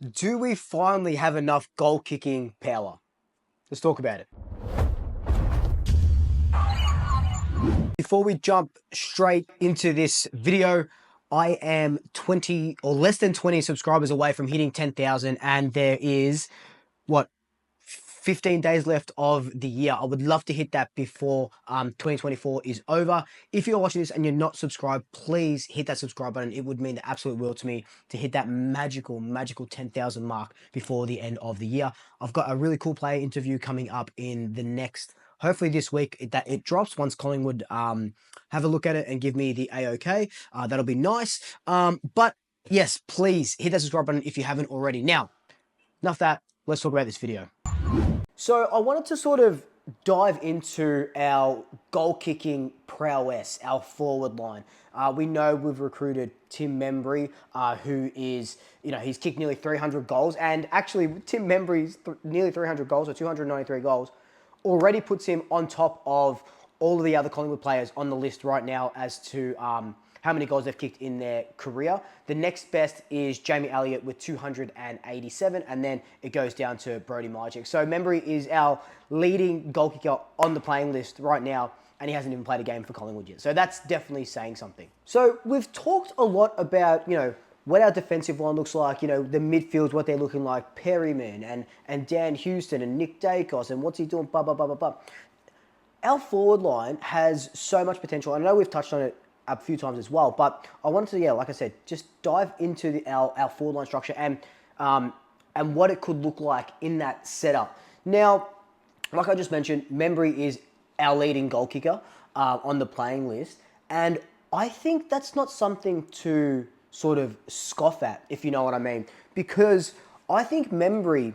Do we finally have enough goal kicking power? Let's talk about it. Before we jump straight into this video, I am 20 or less than 20 subscribers away from hitting 10,000, and there is what 15 days left of the year. I would love to hit that before 2024 is over. If you're watching this and you're not subscribed, please hit that subscribe button. It would mean the absolute world to me to hit that magical 10,000 mark before the end of the year. I've got a really cool player interview coming up in the next, hopefully this week, that it drops once Collingwood have a look at it and give me the A-OK. That'll be nice. But yes, please hit that subscribe button if you haven't already. Now, enough that, let's talk about this video. So I wanted to sort of dive into our goal kicking prowess, our forward line. We know we've recruited Tim Membry, who is, he's kicked nearly 300 goals. And actually, Tim Membry's nearly 300 goals, or 293 goals, already puts him on top of all of the other Collingwood players on the list right now as to how many goals they've kicked in their career. The next best is Jamie Elliott with 287, and then it goes down to Brodie Majek. So Membry is our leading goal kicker on the playing list right now, and he hasn't even played a game for Collingwood yet. So that's definitely saying something. So we've talked a lot about, what our defensive line looks like, the midfields, what they're looking like, Perryman and Dan Houston and Nick Dacos, and what's he doing, blah, blah, blah, blah, blah. Our forward line has so much potential. I know we've touched on it a few times as well, but I wanted to, like I said, just dive into our forward line structure and what it could look like in that setup. Now, like I just mentioned, Membry is our leading goal kicker on the playing list, and I think that's not something to sort of scoff at, if you know what I mean, because I think Membry,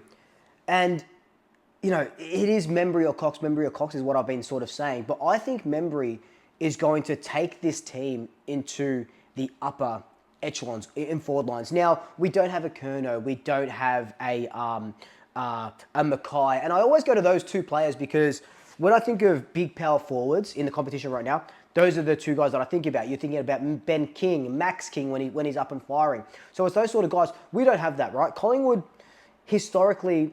and it is Membry or Cox is what I've been sort of saying, but I think Membry is going to take this team into the upper echelons in forward lines. Now, we don't have a Curnow, we don't have a Mackay, and I always go to those two players because when I think of big power forwards in the competition right now, those are the two guys that I think about. You're thinking about Ben King, Max King when he's up and firing. So it's those sort of guys. We don't have that, right? Collingwood, historically,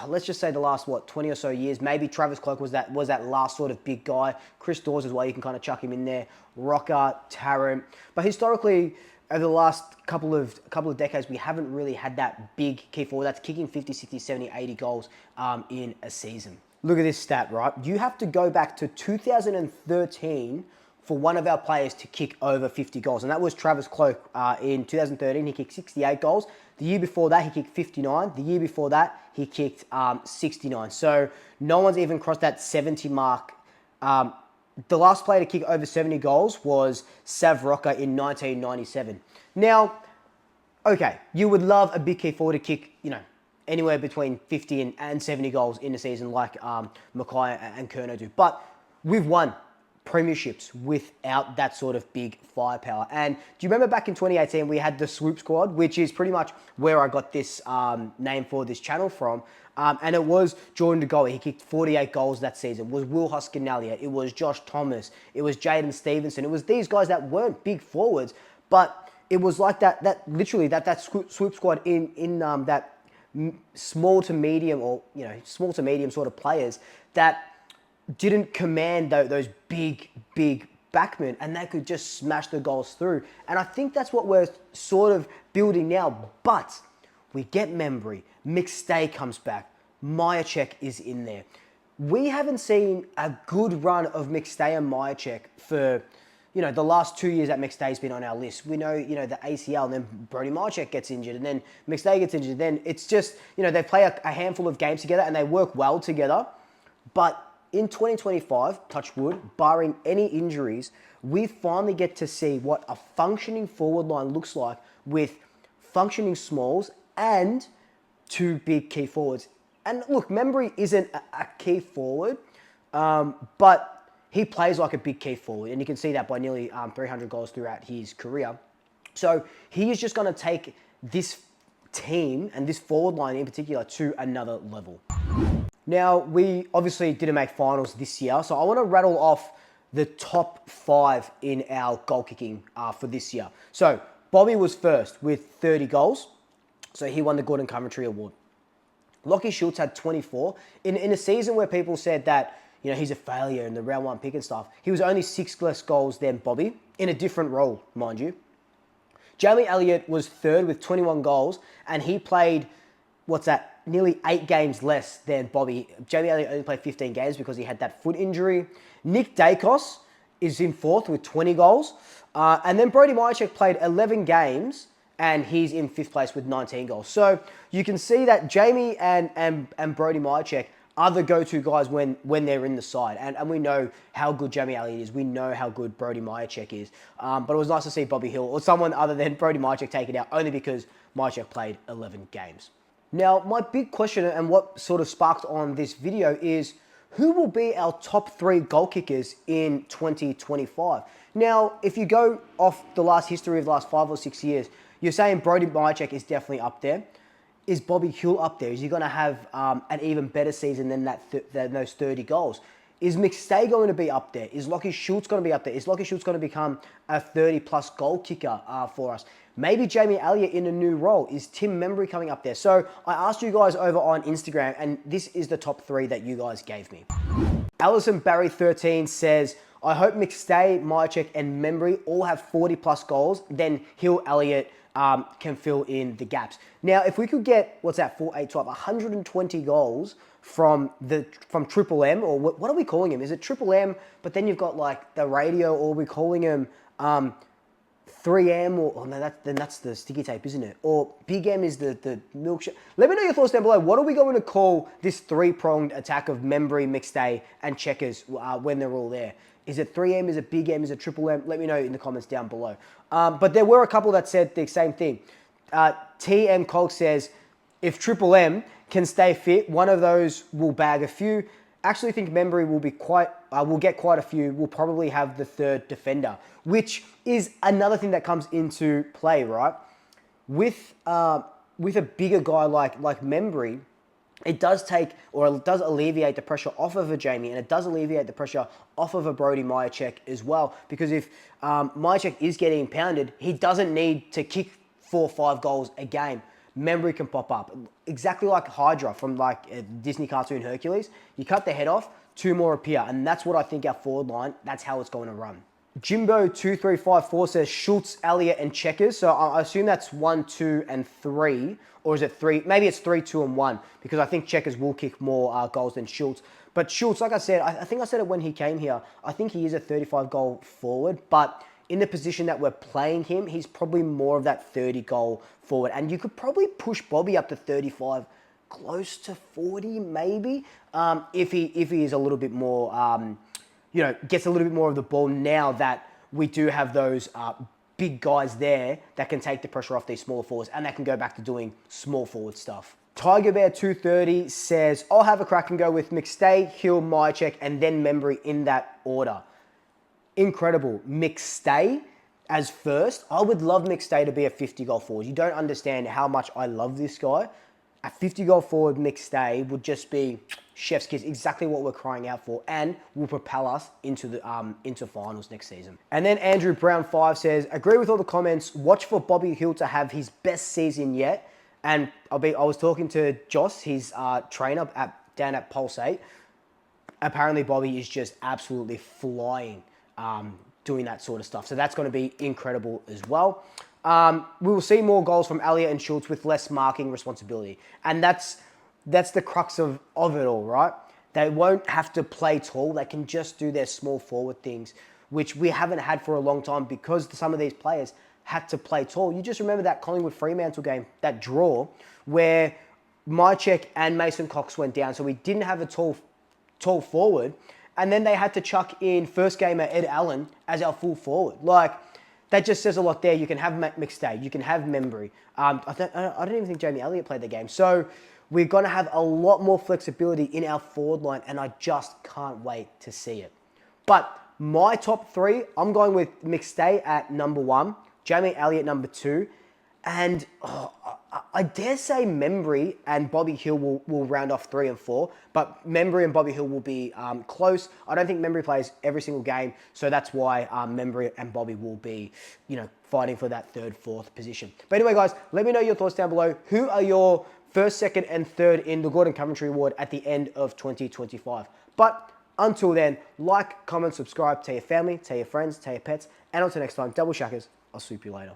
let's just say the last, 20 or so years, maybe Travis Cloke was that last sort of big guy. Chris Dawes as well, you can kind of chuck him in there. Rocker, Tarrant. But historically, over the last couple of decades, we haven't really had that big key forward that's kicking 50, 60, 70, 80 goals in a season. Look at this stat, right? You have to go back to 2013 for one of our players to kick over 50 goals. And that was Travis Cloke in 2013. He kicked 68 goals. The year before that, he kicked 59. The year before that, he kicked 69. So no one's even crossed that 70 mark. The last player to kick over 70 goals was Sav Rocker in 1997. Now, okay, you would love a big key forward to kick, anywhere between 50 and 70 goals in a season like Mackay and Curnow do. But we've won premierships without that sort of big firepower. And do you remember back in 2018, we had the Swoop squad, which is pretty much where I got this name for this channel from. And it was Jordan De Goey. He kicked 48 goals that season. It was Will Hoskin-Elliott. It was Josh Thomas. It was Jaden Stevenson. It was these guys that weren't big forwards, but it was like that literally that Swoop squad in that small to medium sort of players that didn't command those big backmen, and they could just smash the goals through. And I think that's what we're sort of building now. But we get Membry, McStay comes back, Majek is in there. We haven't seen a good run of McStay and Majek for the last 2 years that McStay's been on our list. We know, the ACL, and then Brodie Majek gets injured, and then McStay gets injured. Then it's just, they play a handful of games together, and they work well together. But in 2025, touch wood, barring any injuries, we finally get to see what a functioning forward line looks like with functioning smalls and two big key forwards. And look, Membry isn't a key forward, but he plays like a big key forward, and you can see that by nearly 300 goals throughout his career. So he is just going to take this team and this forward line in particular to another level. Now, we obviously didn't make finals this year, so I want to rattle off the top 5 in our goal kicking for this year. So Bobby was first with 30 goals. So he won the Gordon Coventry Award. Lockie Schultz had 24. In a season where people said that, he's a failure in the round one pick and stuff, he was only 6 less goals than Bobby, in a different role, mind you. Jamie Elliott was third with 21 goals, and he played, nearly 8 games less than Bobby. Jamie Elliott only played 15 games because he had that foot injury. Nick Dacos is in fourth with 20 goals. And then Brody Myercheck played 11 games, and he's in fifth place with 19 goals. So you can see that Jamie and Brody Myercheck are the go-to guys when they're in the side. And we know how good Jamie Elliott is. We know how good Brody Myercheck is. But it was nice to see Bobby Hill or someone other than Brody Myercheck take it out, only because Myercheck played 11 games. Now, my big question and what sort of sparked on this video is, who will be our top 3 goal kickers in 2025? Now, if you go off the last history of the last 5 or 6 years, you're saying Brody Myercheck is definitely up there. Is Bobby Hill up there? Is he going to have an even better season than than those 30 goals? Is McStay going to be up there? Is Lockie Schultz going to be up there? Is Lockie Schultz going to become a 30-plus goal kicker for us? Maybe Jamie Elliott in a new role. Is Tim Membry coming up there? So I asked you guys over on Instagram, and this is the top 3 that you guys gave me. Allison Barry 13 says, I hope McStay, Myercheck, and Membry all have 40-plus goals. Then Hill, Elliott can fill in the gaps. Now, if we could get, 4, 8, 12, 120 goals from Triple M, or what are we calling him? Is it Triple M, but then you've got like the radio, or are we calling him 3M, or no, then that's the sticky tape, isn't it? Or Big M is the milkshake. Let me know your thoughts down below. What are we going to call this 3-pronged attack of Membry, McStay, and Checkers when they're all there? Is it 3M? Is it Big M? Is it Triple M? Let me know in the comments down below. But there were a couple that said the same thing. TM Cog says, if Triple M can stay fit, one of those will bag a few. Actually think Membry will get quite a few. We'll probably have the 3rd defender, which is another thing that comes into play, right? With a bigger guy like Membry, it does alleviate the pressure off of a Jamie, and it does alleviate the pressure off of a Brody Myercheck as well. Because if Myercheck is getting pounded, he doesn't need to kick 4 or 5 goals a game. Membry can pop up. Exactly like Hydra from like a Disney cartoon Hercules. You cut the head off, 2 more appear. And that's what I think our forward line, that's how it's going to run. Jimbo2354 says Schultz, Elliott, and Checkers. So I assume that's 1, 2, and 3. Or is it 3? Maybe it's 3, 2, and 1. Because I think Checkers will kick more goals than Schultz. But Schultz, like I said, I think I said it when he came here, I think he is a 35-goal forward. But in the position that we're playing him, he's probably more of that 30-goal forward. And you could probably push Bobby up to 35, close to 40 maybe, if he is a little bit more, gets a little bit more of the ball now that we do have those big guys there that can take the pressure off these smaller forwards and that can go back to doing small forward stuff. Tiger Bear 230 says, I'll have a crack and go with McStay, Hill, Myercheck, and then Membry in that order. Incredible. McStay as first. I would love McStay to be a 50-goal forward. You don't understand how much I love this guy. A 50-goal forward McStay would just be chef's kiss, exactly what we're crying out for, and will propel us into finals next season. And then Andrew Brown 5 says, agree with all the comments. Watch for Bobby Hill to have his best season yet. And I was talking to Joss, his trainer down at Pulse 8. Apparently Bobby is just absolutely flying doing that sort of stuff. So that's going to be incredible as well. We will see more goals from Elliott and Schultz with less marking responsibility. And that's the crux of it all, right? They won't have to play tall. They can just do their small forward things, which we haven't had for a long time because some of these players had to play tall. You just remember that Collingwood Fremantle game, that draw, where Myercheck and Mason Cox went down. So we didn't have a tall forward. And then they had to chuck in first gamer Ed Allen as our full forward. Like, that just says a lot there. You can have McStay. You can have Membry. I don't even think Jamie Elliott played the game. So we're going to have a lot more flexibility in our forward line, and I just can't wait to see it. But my top 3, I'm going with McStay at number 1, Jamie Elliott number 2, and I dare say Membry and Bobby Hill will round off 3 and 4, but Membry and Bobby Hill will be close. I don't think Membry plays every single game, so that's why Membry and Bobby will be, fighting for that third, fourth position. But anyway, guys, let me know your thoughts down below. Who are your first, second, and third in the Gordon Coventry Award at the end of 2025? But until then, like, comment, subscribe, tell your family, tell your friends, tell your pets, and until next time, double shackers, I'll swoop you later.